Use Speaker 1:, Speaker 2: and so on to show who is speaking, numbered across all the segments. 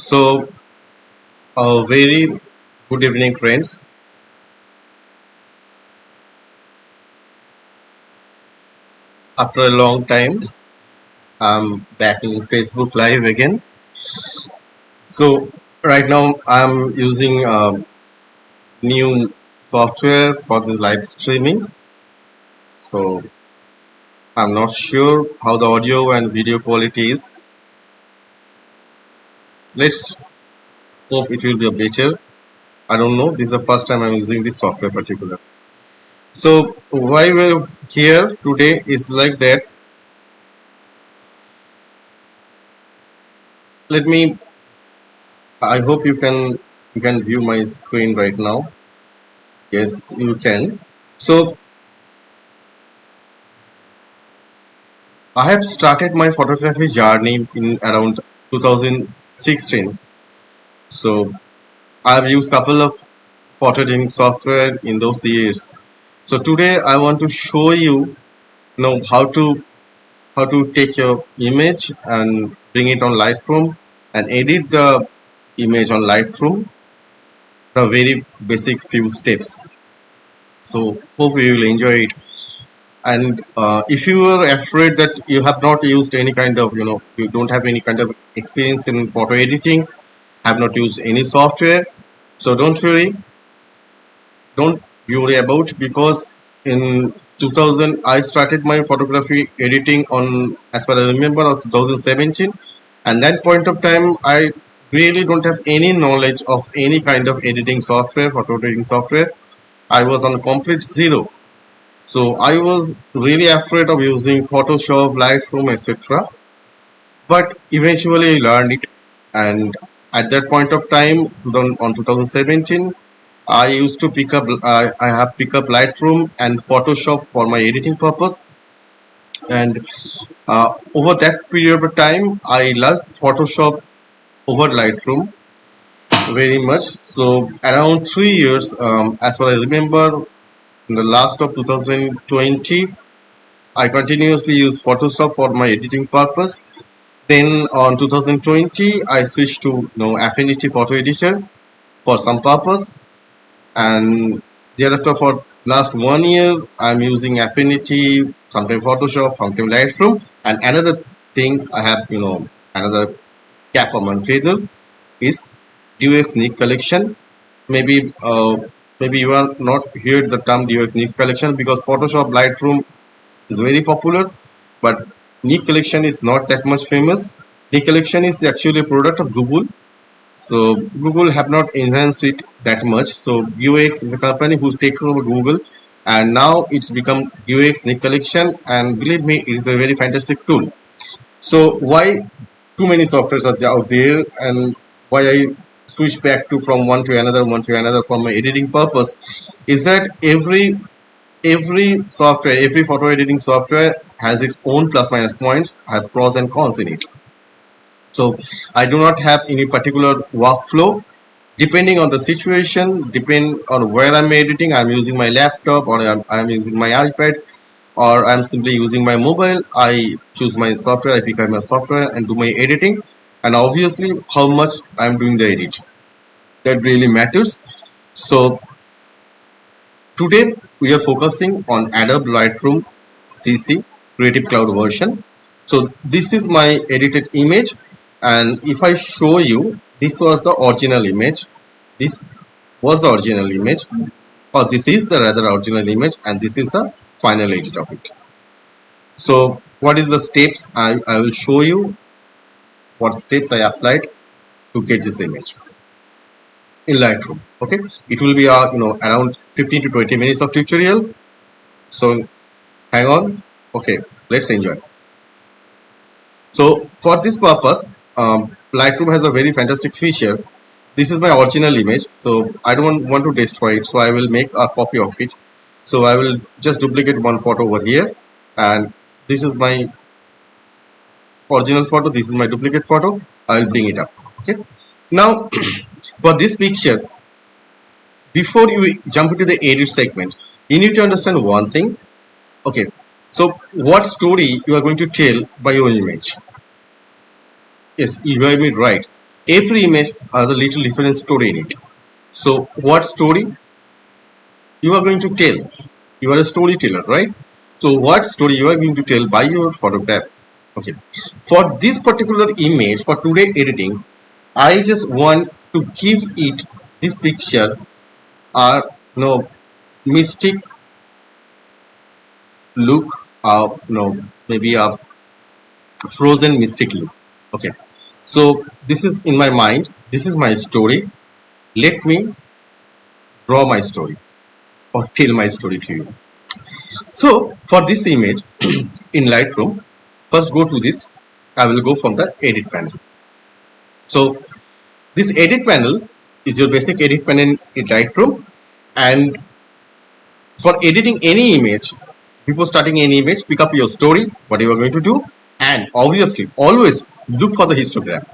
Speaker 1: So, a very good evening, friends. After a long time, I'm back in Facebook Live again. So, right now, I'm using new software for this live streaming. So, I'm not sure how the audio and video quality is. Let's hope it will be better. I don't know. This is the first time I'm using this software particular. So, why we're here today is like that. Let me I hope you can view my screen right now. Yes, you can. So I have started my photography journey in around 2016. So I've used couple of photo editing software in those years. So today I want to show you how to take your image and bring it on Lightroom and edit the image on Lightroom. The very basic few steps. So hope you will enjoy it. And if you are afraid that you have not used any kind of, you don't have any kind of experience in photo editing, have not used any software, so don't worry about, because in 2000 I started my photography editing on, as far as I remember, of 2017, and that point of time I really don't have any knowledge of any kind of editing software, photo editing software. I was on complete zero. So I was really afraid of using Photoshop, Lightroom, etc. But eventually I learned it, and at that point of time, on 2017, I used to pick up. I have picked up Lightroom and Photoshop for my editing purpose, and over that period of time, I loved Photoshop over Lightroom very much. So around 3 years, as far as I remember, in the last of 2020. I continuously use Photoshop for my editing purpose. Then on 2020, I switched to Affinity photo editor for some purpose, and thereafter for last 1 year, I'm using Affinity, sometimes Photoshop, sometimes Lightroom, and another thing I have, another cap on my feather is DUX Nick collection. Maybe maybe you have not heard the term DUX Nick collection because Photoshop, Lightroom is very popular, but Nick collection is not that much famous. Nick collection is actually a product of Google, so Google have not enhanced it that much. So UX is a company who's taken over Google, and now it's become UX Nick collection, and believe me, it is a very fantastic tool. So why too many softwares are out there, and why I switch back to from one to another for my editing purpose is that every software, every photo editing software has its own plus minus points, have pros and cons in it. So I do not have any particular workflow. Depending on the situation, depend on where I'm editing, I'm using my laptop, or I'm using my iPad, or I'm simply using my mobile. I choose my software, I pick up my software and do my editing. And obviously how much I'm doing the edit. That really matters. So today we are focusing on Adobe Lightroom CC Creative Cloud version. So this is my edited image, and if I show you, this was the original image. This was the original image, or this is the rather original image, and this is the final edit of it. So what is the steps? I will show you what steps I applied to get this image in Lightroom. Okay, it will be around 15 to 20 minutes of tutorial. So hang on. Okay, let's enjoy. So for this purpose, Lightroom has a very fantastic feature. This is my original image, so I don't want to destroy it, so I will make a copy of it. So I will just duplicate one photo over here, and this is my original photo, this is my duplicate photo. I will bring it up. Okay, now for this picture, before you jump into the edit segment, you need to understand one thing. Okay, so what story you are going to tell by your image? Yes, you heard me right. every image has a little different story in it. So what story you are going to tell? You are a storyteller, right? So what story you are going to tell by your photograph? Okay. For this particular image, for today editing, I just want to give it this picture a mystic look, maybe a frozen mystic look. Okay. So this is in my mind. This is my story. Let me draw my story or tell my story to you. So for this image in Lightroom, first go to this. I will go from the edit panel. So this edit panel is your basic edit panel in Lightroom, and for editing any image, before starting any image, pick up your story, what you are going to do, and obviously always look for the histogram.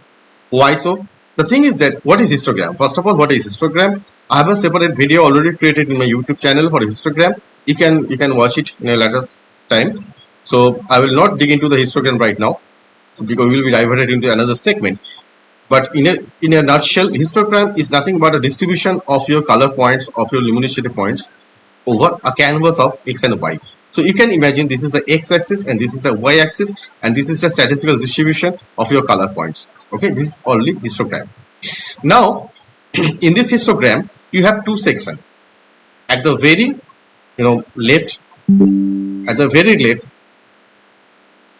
Speaker 1: Why so? The thing is that what is histogram? First of all, what is histogram? I have a separate video already created in my YouTube channel for histogram. You can watch it in a later time. So I will not dig into the histogram right now, so because we will be diverted into another segment. But in a nutshell, histogram is nothing but a distribution of your color points, of your luminosity points over a canvas of x and y. So you can imagine this is the x-axis and this is the y-axis, and this is the statistical distribution of your color points. Okay, this is only histogram. Now, in this histogram, you have two sections. At the very left,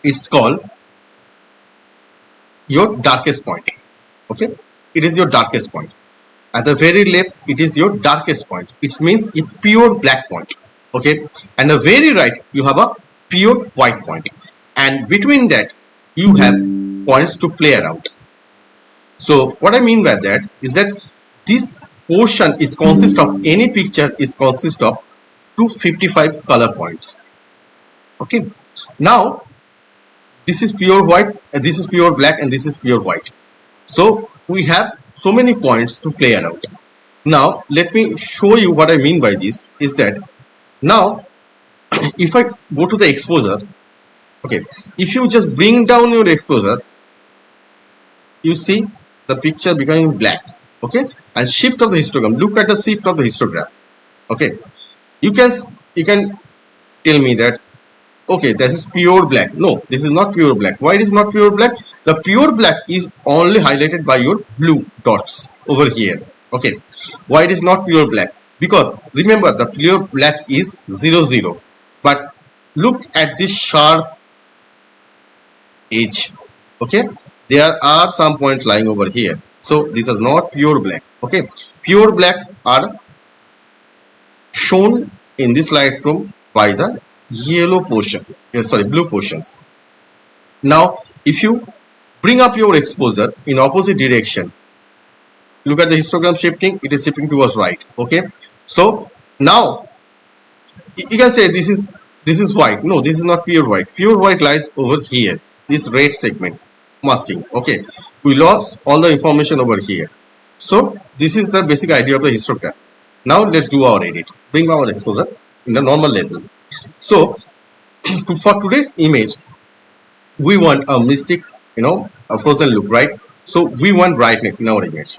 Speaker 1: it's called your darkest point. Okay, it is your darkest point. At the very left, it is your darkest point. It means a pure black point. Okay, and the very right, you have a pure white point, and between that, you have points to play around. So what I mean by that is that this portion is consist of any picture is consist of 255 color points. Okay, now this is pure white, and this is pure black, and this is pure white. So we have so many points to play around. Now let me show you what I mean by this is that now if I go to the exposure, okay, if you just bring down your exposure, you see the picture becoming black. Okay, and shift of the histogram, look at the shift of the histogram. Okay, you can tell me that okay, this is pure black. No, this is not pure black. Why it is not pure black? The pure black is only highlighted by your blue dots over here. Okay, why it is not pure black? Because remember, the pure black is 0 0, but look at this sharp edge. Okay, there are some points lying over here, so this is not pure black. Okay, pure black are shown in this Lightroom by the yellow portion, blue portions. Now if you bring up your exposure in opposite direction, look at the histogram shifting, it is shifting towards right. Okay, so now you can say this is white. No, this is not pure white. Pure white lies over here, this red segment masking. Okay, we lost all the information over here. So this is the basic idea of the histogram. Now let's do our edit. Bring our exposure in the normal level. So for today's image, we want a mystic, a frozen look, right? So we want brightness in our image.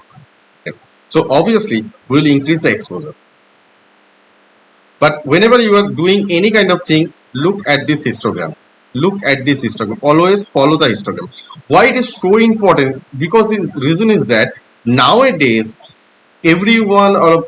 Speaker 1: Okay. So obviously we'll increase the exposure. But whenever you are doing any kind of thing, look at this histogram. Look at this histogram. Always follow the histogram. Why it is so important? Because the reason is that nowadays everyone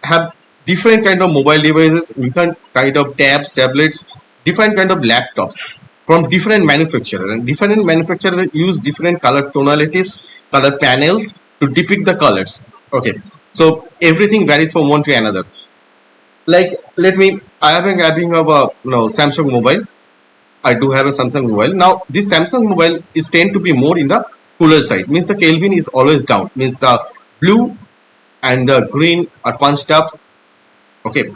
Speaker 1: have different kind of mobile devices, different kind of tabs, tablets, different kind of laptops from different manufacturer, and different manufacturer use different color tonalities, color panels to depict the colors. Okay, so everything varies from one to another. Like I am having a Samsung mobile. I do have a Samsung mobile. Now this Samsung mobile is tend to be more in the cooler side. Means the Kelvin is always down. Means the blue and the green are punched up. Okay,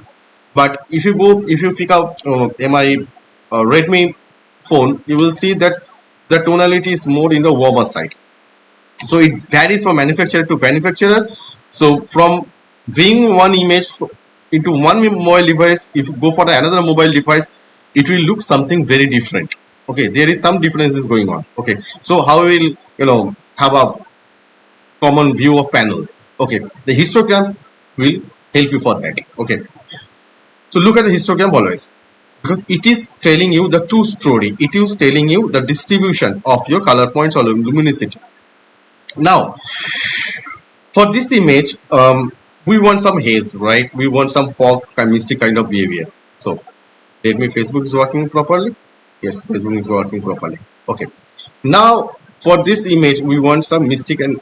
Speaker 1: but if you pick up my Redmi phone, you will see that the tonality is more in the warmer side. So it varies from manufacturer to manufacturer. So from viewing one image into one mobile device, if you go for another mobile device, it will look something very different. Okay, there is some differences going on. Okay, so how will have a common view of panel. Okay, the histogram will help you for that. Okay, so look at the histogram always, because it is telling you the true story. It is telling you the distribution of your color points or luminosities. Now, for this image, we want some haze, right? We want some fog and mystic kind of behavior. So let me, Facebook is working properly. Yes, Facebook is working properly. Okay. Now, for this image, we want some mystic and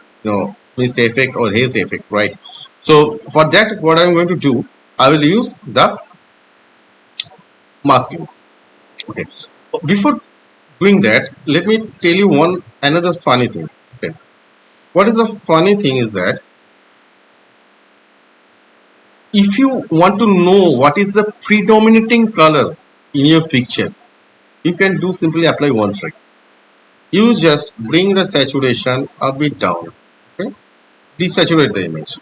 Speaker 1: mist effect or haze effect, right? So for that, what I'm going to do, I will use the masking. Okay. Before doing that, let me tell you one another funny thing. Okay. What is the funny thing is that if you want to know what is the predominating color in your picture, you can do simply apply one trick. You just bring the saturation a bit down. Okay? Desaturate the image.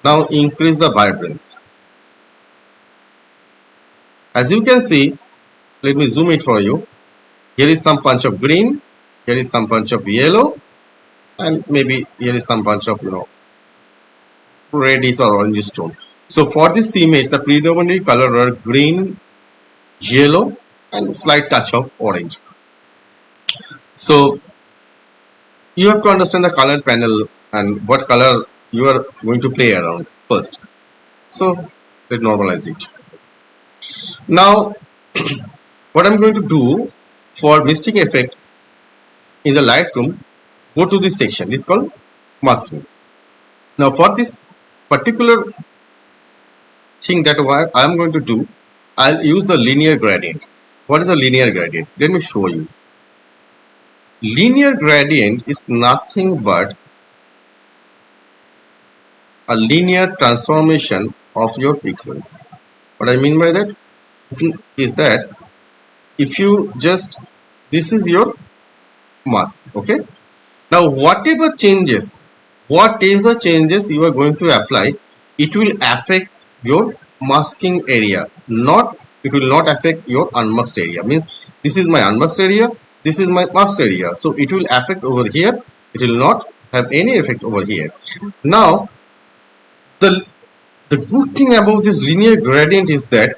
Speaker 1: Now increase the vibrance. As you can see, let me zoom it for you. Here is some punch of green, here is some punch of yellow, and maybe here is some bunch of reddish or orange tone. So for this image, the predominant color are green, yellow, and slight touch of orange. So you have to understand the color panel and what color you are going to play around first. So let's normalize it. Now, what I'm going to do for misting effect in the Lightroom, go to this section. This is called masking. Now, for this particular thing that I am going to do, I'll use the linear gradient. What is a linear gradient? Let me show you. Linear gradient is nothing but a linear transformation of your pixels. What I mean by that is that if you just, this is your mask, okay? Now whatever changes you are going to apply, it will affect your masking area, it will not affect your unmasked area. Means this is my unmasked area, this is my masked area, so it will affect over here, it will not have any effect over here. Now the good thing about this linear gradient is that,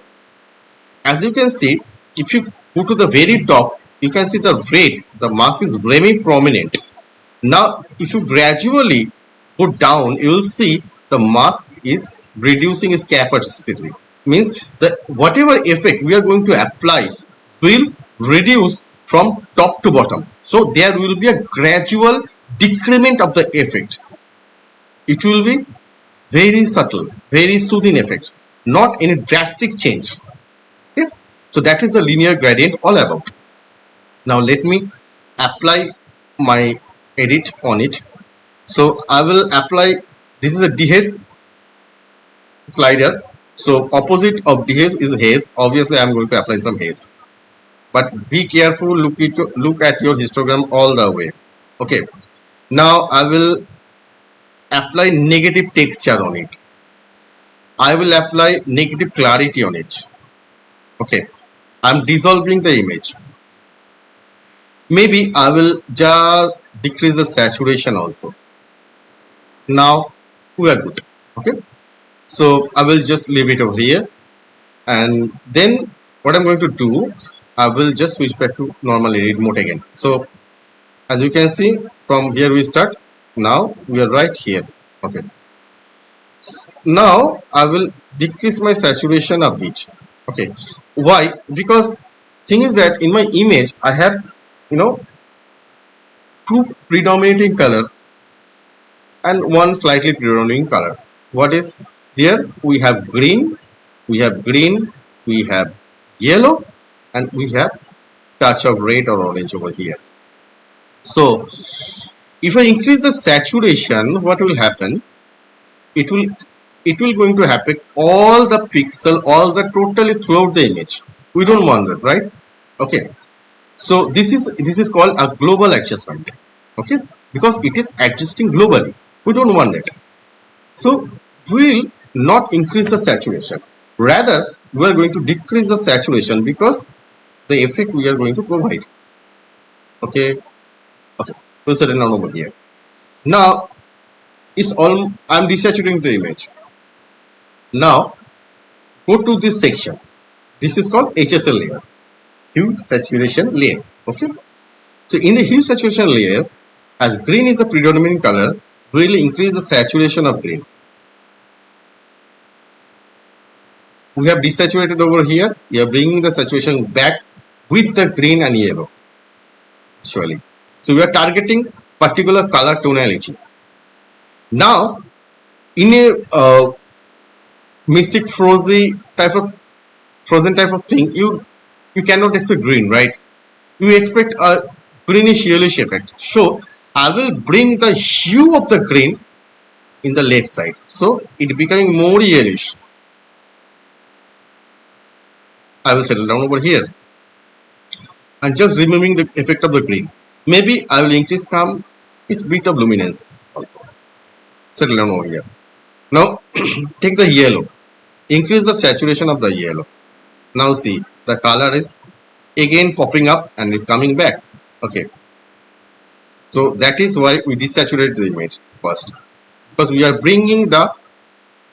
Speaker 1: as you can see, if you go to the very top, you can see the red, the mask is very prominent. Now if you gradually go down, you will see the mask is reducing its capacity. Means that whatever effect we are going to apply will reduce from top to bottom. So there will be a gradual decrement of the effect. It will be very subtle, very soothing effect, not any drastic change. Okay? So that is the linear gradient all about. Now let me apply my edit on it. So I will apply, this is a dehaze slider. So opposite of dehaze is haze. Obviously I am going to apply some haze. But be careful, look at your histogram all the way. Okay. Now I will apply negative texture on it. I will apply negative clarity on it. Okay. I'm dissolving the image. Maybe I will just decrease the saturation also. Now we are good. Okay. So I will just leave it over here, and then what I'm going to do, I will just switch back to normal edit mode again. So as you can see, from here we start. Now we are right here. Okay. Now I will decrease my saturation a bit. Okay. Why? Because thing is that in my image I have two predominating color and one slightly predominating color. What is here? We have green, we have yellow, and we have touch of red or orange over here. So if I increase the saturation, what will happen? It will going to happen all the pixel, all the totally throughout the image. We don't want that, right? Okay. So this is called a global adjustment. Okay, because it is adjusting globally. We don't want it. So we will not increase the saturation. Rather, we are going to decrease the saturation because the effect we are going to provide. Okay. Okay. We'll set it down over here. Now, It's all I'm desaturating the image. Now go to this section. This is called HSL layer, hue saturation layer. Okay. So in the hue saturation layer, as green is the predominant color, really increase the saturation of green. We have desaturated over here. We are bringing the saturation back with the green and yellow. Actually, so we are targeting particular color tonality. Now, in a mystic frozen type of thing, you cannot expect green, right? You expect a greenish yellowish effect. So I will bring the hue of the green in the left side. So it becoming more yellowish. I will settle down over here and just removing the effect of the green. Maybe I will increase calm its bit of luminance also. Settle down over here. Now take the yellow. Increase the saturation of the yellow. Now see the color is again popping up and is coming back. Okay. So that is why we desaturate the image first. Because we are bringing the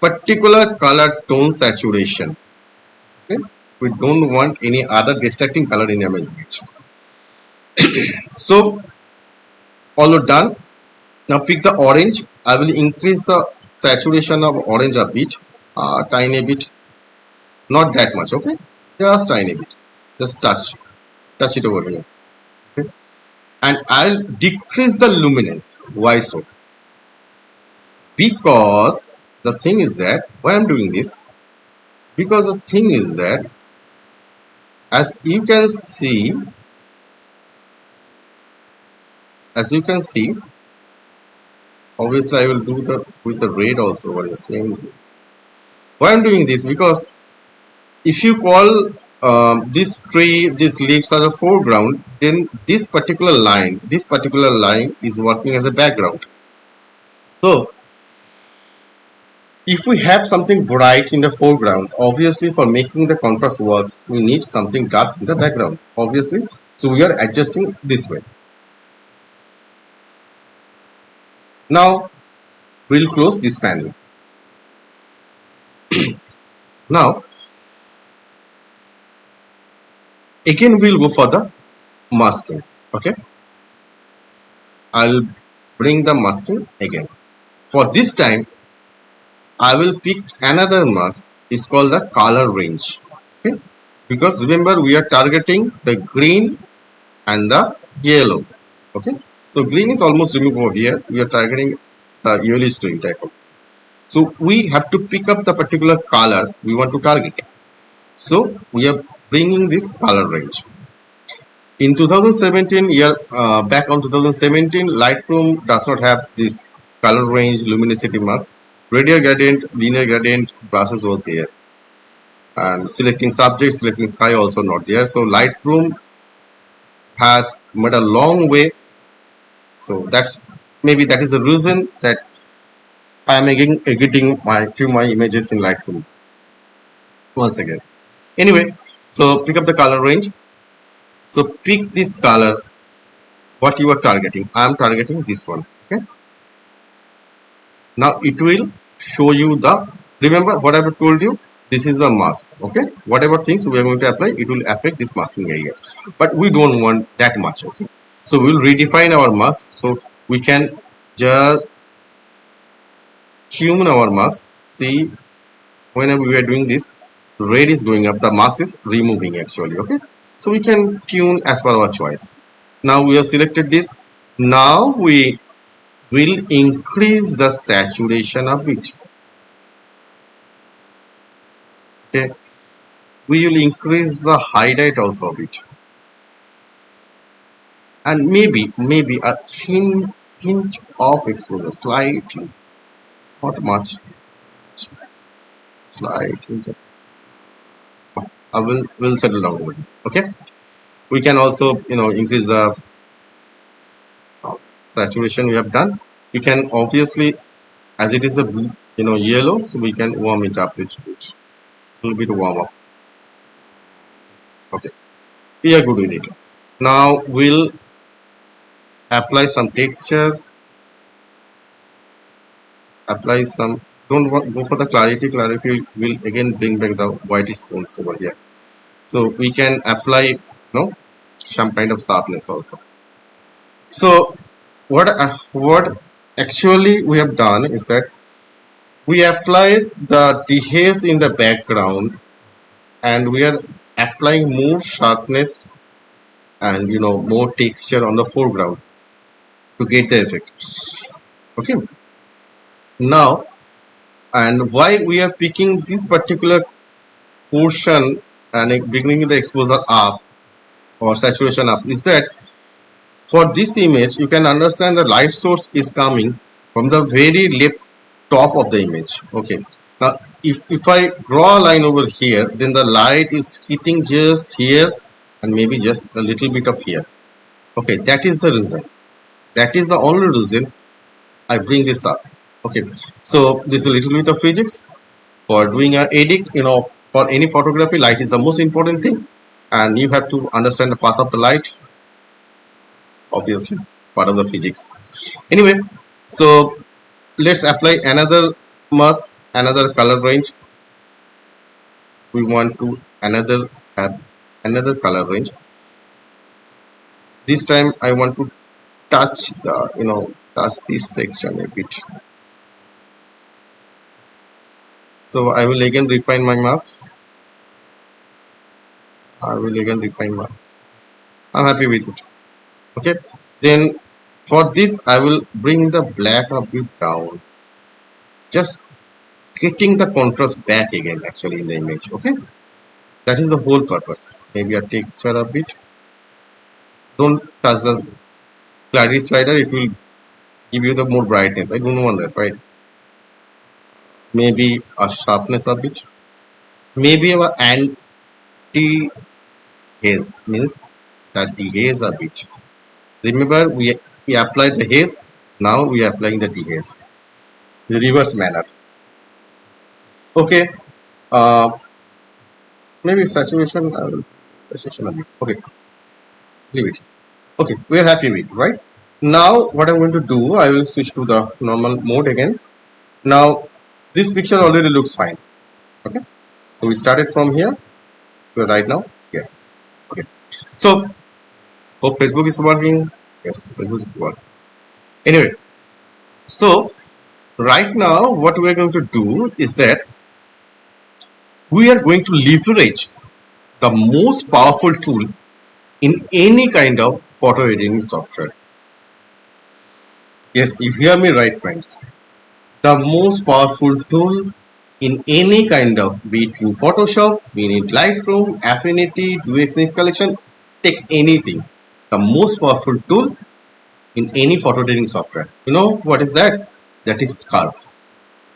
Speaker 1: particular color tone saturation. Okay? We don't want any other distracting color in our image. So all done. Now pick the orange. I will increase the saturation of orange a bit, tiny bit, not that much. Okay, just tiny bit. Just touch it over here. Okay, and I'll decrease the luminance. Why so? Because the thing is that why I'm doing this. Because the thing is that as you can see, as you can see, obviously I will do the with the red also. What is the same thing. Why I'm doing this because if you call this tree, these leaves as a foreground, then this particular line is working as a background. So if we have something bright in the foreground, obviously for making the contrast works, we need something dark in the background, obviously. So we are adjusting this way. Now we'll close this panel. Now again we'll go for the masking. Okay, I'll bring the masking again. For this time I will pick another mask. It's called the color range. Okay, because remember we are targeting the green and the yellow. Okay, so green is almost removed over here. We are targeting the yellowish green type of. So we have to pick up the particular color we want to target. So we are bringing this color range. In 2017, back on 2017, Lightroom does not have this color range luminosity marks. Radial gradient, linear gradient brushes was there, and selecting subject, selecting sky also not there. So Lightroom has made a long way. So that's maybe that is the reason that I am again editing my images in Lightroom once again. Anyway, so pick up the color range. So pick this color what you are targeting. I am targeting this one. Okay. Now it will show you the, remember what I have told you, this is a mask. Okay, whatever things we are going to apply, it will affect this masking areas, but we don't want that much. Okay, so we will redefine our mask, so we can just tune our mask. See, whenever we are doing this, red is going up, the mask is removing actually. Okay, so we can tune as per our choice. Now we have selected this. Now we will increase the saturation a bit. Okay, we will increase the highlight also a bit, and maybe a hint of exposure, slightly, not much, slightly. I will settle down over here. Okay, we can also increase the saturation we have done. You can obviously, as it is a yellow, so we can warm it up a little bit warm up. Okay, we are good with it. Now we'll apply some texture. apply some. Don't go for the clarity. Clarity will again bring back the whitish tones over here. So we can apply, some kind of sharpness also. So what actually we have done is that we applied the dehaze in the background, and we are applying more sharpness and more texture on the foreground to get the effect. Okay. Now, and why we are picking this particular portion and bringing the exposure up or saturation up is that for this image you can understand the light source is coming from the very left top of the image. Okay, now if I draw a line over here, then the light is hitting just here and maybe just a little bit of here. Okay, that is the reason, that is the only reason I bring this up. Okay, so this is a little bit of physics. For doing an edit, for any photography, light is the most important thing, and you have to understand the path of the light, obviously part of the physics. Anyway, so let's apply another mask, another color range. We want to have another color range. This time I want to touch the touch this section a bit. So I will again refine my marks. I'm happy with it. Okay, then for this I will bring the black a bit down, just getting the contrast back again actually in the image. Okay, that is the whole purpose. Maybe a texture a bit. Don't touch the clarity slider, it will give you the more brightness. I don't want that, right? Maybe a sharpness a bit. Maybe our anti haze means that dehaze a bit. Remember, we applied the haze, now we are applying the dehaze, the reverse manner. Okay, maybe saturation, saturation a bit. Okay, leave it. Okay, we are happy with it, right? Now what I'm going to do, I will switch to the normal mode again. Now this picture already looks fine. Okay, so we started from here to right now here. Okay, so hope Facebook is working. Yes, Facebook is working. Anyway, so right now what we are going to do is that we are going to leverage the most powerful tool in any kind of photo editing software. Yes, you hear me right, friends. The most powerful tool in any kind of, be it in Photoshop, be it in Lightroom, Affinity, UX collection, take anything. The most powerful tool in any photo editing software. You know what is that? That is Curve.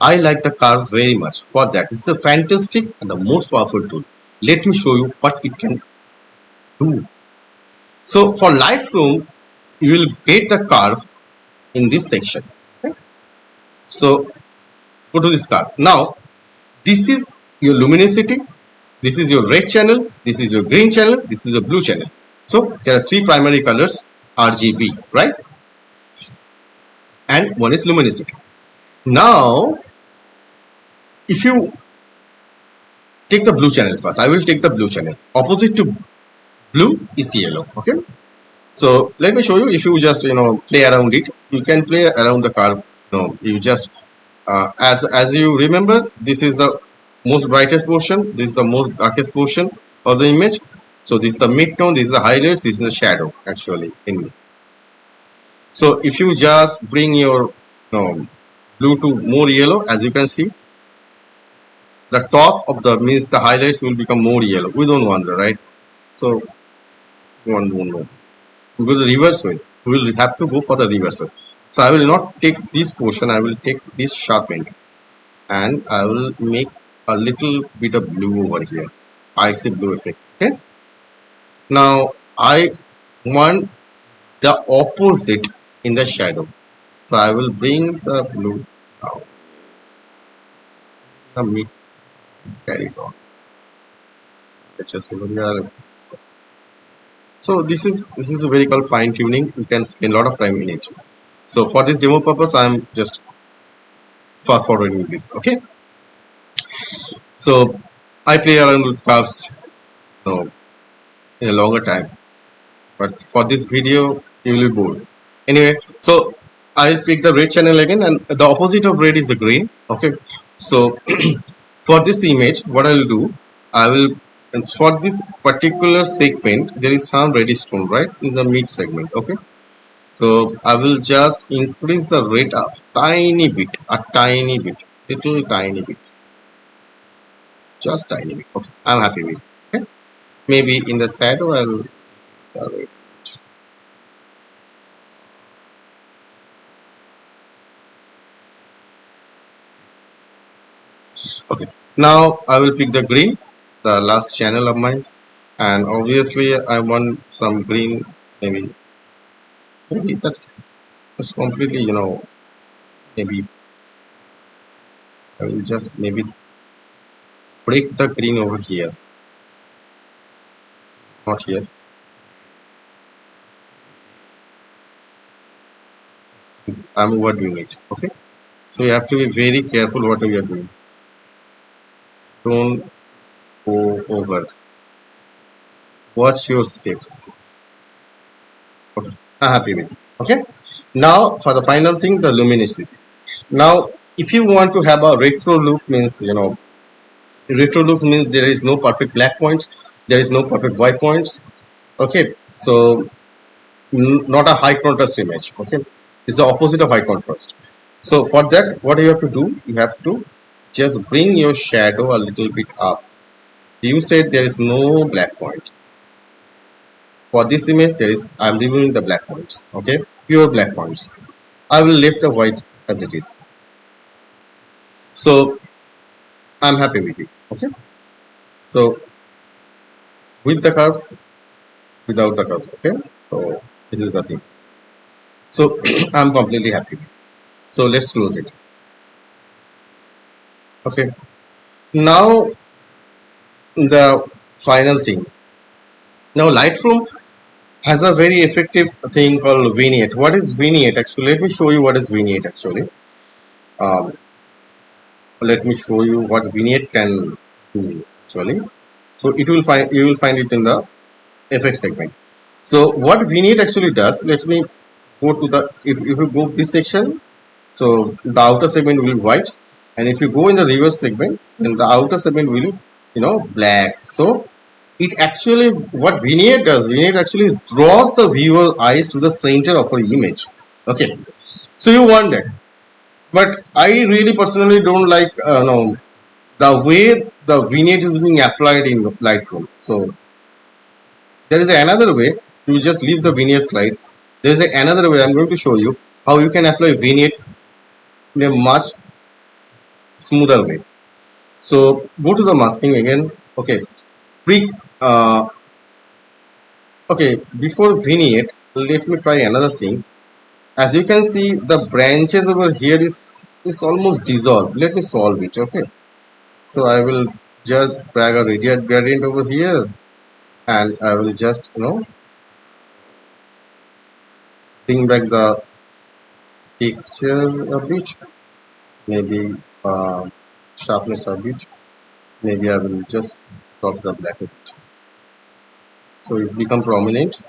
Speaker 1: I like the Curve very much. For that, it's a fantastic and the most powerful tool. Let me show you what it can do. So for Lightroom, you will get the Curve in this section. Okay? So go to this curve. Now this is your luminosity, this is your red channel, this is your green channel, this is your blue channel. So there are three primary colors, RGB, right? And one is luminosity. Now if you take the blue channel first, I will take the blue channel. Opposite to blue is yellow. Okay, so let me show you. If you just play around it, you can play around the curve. You just as you remember, this is the most brightest portion, this is the most darkest portion of the image. So this is the mid-tone, this is the highlights, this is the shadow actually in. So if you just bring your blue to more yellow, as you can see, the top of the means the highlights will become more yellow. We don't want that, right? So we will reverse way. We will have to go for the reverse way. So I will not take this portion, I will take this sharp end and I will make a little bit of blue over here. I see blue effect. Okay. Now I want the opposite in the shadow. So I will bring the blue down. The mid carry on. So this is a very called fine tuning. You can spend a lot of time in it. So for this demo purpose, I am just fast forwarding this. Okay, so I play around with curves, in a longer time, but for this video you will be bored. Anyway, so I'll pick the red channel again, and the opposite of red is the green. Okay, so for this image, what I'll do, I will, and for this particular segment, there is some redstone right in the mid segment. Okay, so I will just increase the rate a tiny bit, little tiny bit, just tiny bit. Okay, I'm happy with it. Okay, maybe in the shadow I'll start it. Okay, now I will pick the green, the last channel of mine, and obviously I want some green. Maybe that's completely, maybe I will just maybe break the green over here, not here. I'm overdoing it. Okay, so you have to be very careful what you are doing. Don't go over. Watch your steps. Okay, I'm happy with it. Okay, now for the final thing, the luminosity. Now, if you want to have a retro look, means retro look means there is no perfect black points, there is no perfect white points. Okay, so not a high contrast image. Okay, it's the opposite of high contrast. So for that, what you have to do, you have to just bring your shadow a little bit up. You said there is no black point. For this image, there is, I'm removing the black points. Okay, pure black points. I will leave the white as it is. So I'm happy with it. Okay, so with the curve, without the curve. Okay, so this is the thing. So I'm completely happy. So let's close it. Okay, now the final thing. Now Lightroom has a very effective thing called vignette. What is vignette actually? Let me show you what is vignette actually. Um, let me show you what vignette can do actually. So it will find, you will find it in the effect segment. So what vignette actually does, let me go to the, if you go to this section, so the outer segment will be white, and if you go in the reverse segment, then the outer segment will be, black. So it actually, what vignette does, vignette actually draws the viewer eyes to the center of an image. Okay, so you want that, but I really personally don't like no, the way the vignette is being applied in Lightroom. So there is another way. You just leave the vignette slide. There is another way. I'm going to show you how you can apply vignette in a much smoother way. So go to the masking again. Okay, pre. Okay, before vignette, let me try another thing. As you can see, the branches over here is almost dissolved. Let me solve it. Okay, so I will just drag a radial gradient over here, and I will just bring back the texture a bit, maybe sharpness a bit. Maybe I will just drop the black a bit, so it become prominent.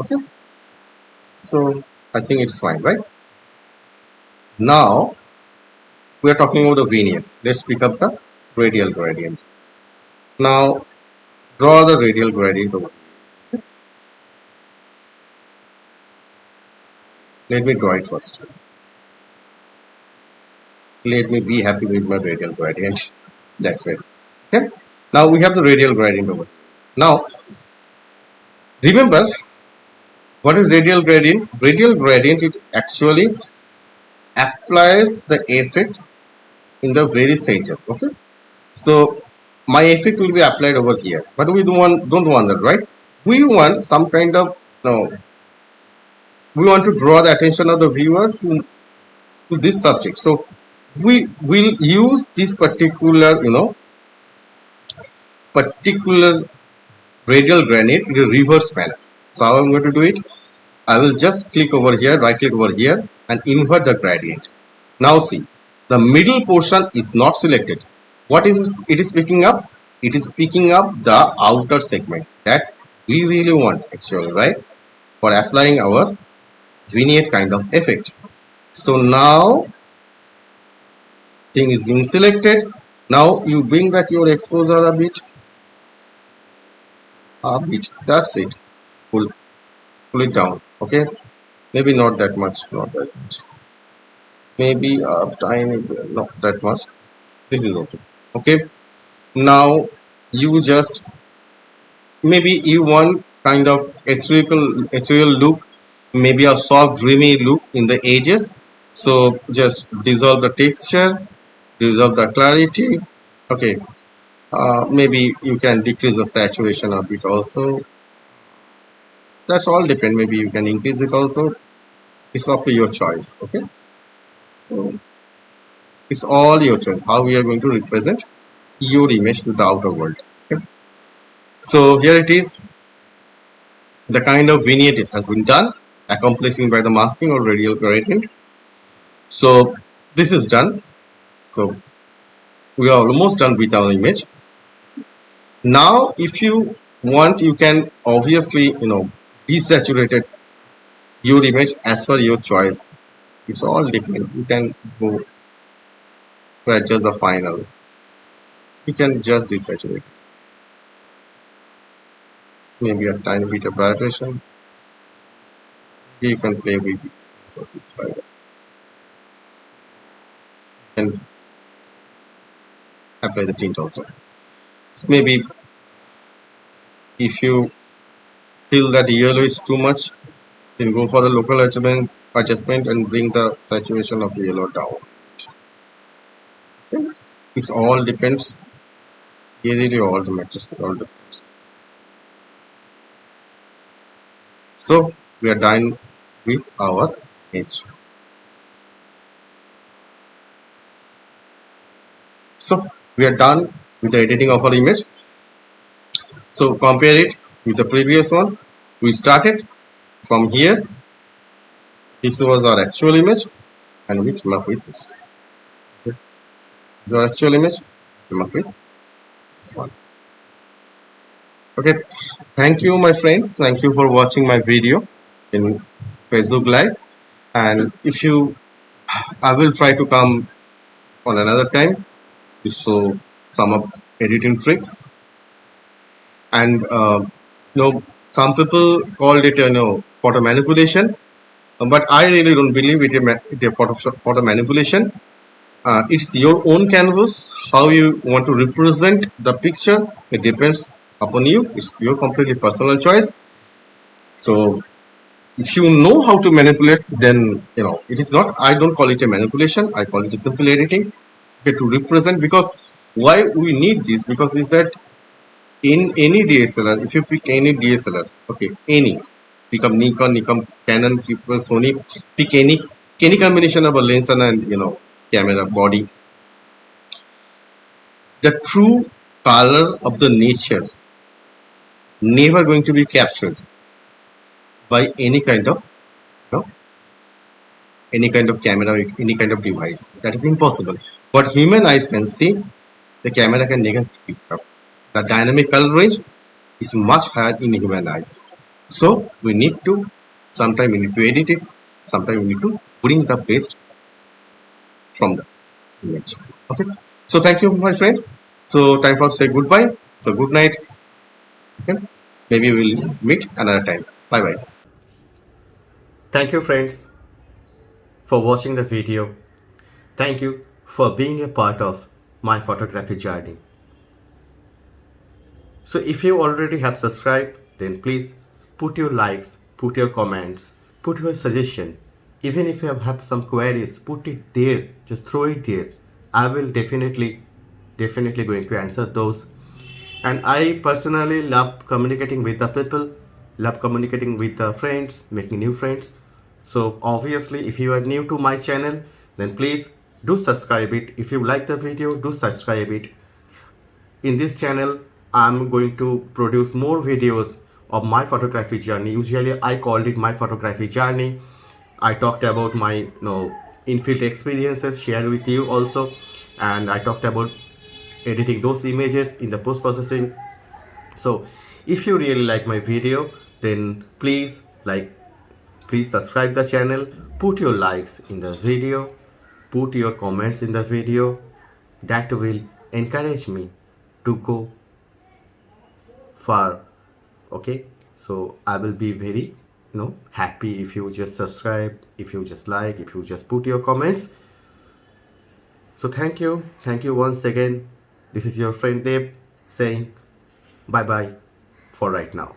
Speaker 1: Okay, so I think it's fine, right? Now we are talking about the vignette. Let's pick up the radial gradient. Now draw the radial gradient over. Let me draw it first. Let me be happy with my radial gradient. That's it. Okay. Now we have the radial gradient over. Now remember what is radial gradient? Radial gradient, it actually applies the effect in the very center. Okay. So my effect will be applied over here, but we don't want that, right? We want some kind of, no, we want to draw the attention of the viewer to this subject. So we will use this particular radial gradient in a reverse manner. So how I'm going to do it? I will just click over here, right click over here, and invert the gradient. Now see, The middle portion is not selected. What is it is picking up? It is picking up the outer segment that we really want actually, right? For applying our vignette kind of effect. So now thing is being selected. Now you bring back your exposure a bit. That's it. Pull it down. Okay. Maybe not that much. Not that much. Maybe a tiny bit. Not that much. This is okay. Okay. Now you just maybe you want kind of ethereal look, maybe a soft dreamy look in the edges. So just dissolve the texture, dissolve the clarity. Okay. Maybe you can decrease the saturation a bit also. That's all depend. Maybe you can increase it also. It's up to your choice. Okay. So it's all your choice how we are going to represent your image to the outer world. Okay. So here it is. The kind of vignette has been done, accomplishing by the masking or radial gradient. So this is done. So we are almost done with our image. Now, if you want, you can obviously, desaturate it, your image as per your choice. It's all different. You can go to adjust the final. You can just desaturate. Maybe a tiny bit of vibration. You can play with it. So it's like that. And apply the tint also. So maybe if you feel that yellow is too much, then go for the local adjustment and bring the saturation of the yellow down. It all depends. Really all the matters. All depends. So we are done with our image. So we are done with the editing of our image. So compare it with the previous one. We started from here. This was our actual image, and we came up with this. Okay. This is our actual image. Came up with this one. Okay. Thank you, my friend. Thank you for watching my video in Facebook Live. And if you, I will try to come on another time to show some of editing tricks. And some people called it photo manipulation, but I really don't believe it a photo manipulation. It's your own canvas. How you want to represent the picture, it depends upon you. It's your completely personal choice. So if you know how to manipulate, then it is not. I don't call it a manipulation. I call it a simple editing. Okay, to represent, because why we need this, because is that in any DSLR, if you pick any DSLR, okay, any, pick up Nikon, Canon, Sony, pick any combination of a lens and camera body, the true color of the nature never going to be captured by any kind of any kind of camera or any kind of device. That is impossible. What human eyes can see, the camera can never pick up. The dynamic color range is much higher in human eyes. So we need to, sometimes we need to edit it, sometimes we need to bring the best from the image. Okay. So thank you, my friend. So time for say goodbye. So good night. Okay. Maybe we'll meet another time. Bye bye.
Speaker 2: Thank you, friends, for watching the video. Thank you for being a part of my photography journey. So if you already have subscribed, then please put your likes, put your comments, put your suggestion. Even if you have some queries, put it there, just throw it there. I will definitely going to answer those. And I personally love communicating with the people, love communicating with the friends, making new friends. So obviously, if you are new to my channel, then please do subscribe it. If you like the video, do subscribe it. In this channel, I'm going to produce more videos of my photography journey. Usually I called it my photography journey. I talked about my infield experiences shared with you also, and I talked about editing those images in the post processing. So if you really like my video, then please subscribe the channel, put your likes in the video, put your comments in the video. That will encourage me to go far. Okay, so I will be very happy if you just subscribe, if you just like, if you just put your comments. So thank you once again. This is your friend Dave saying bye bye for right now.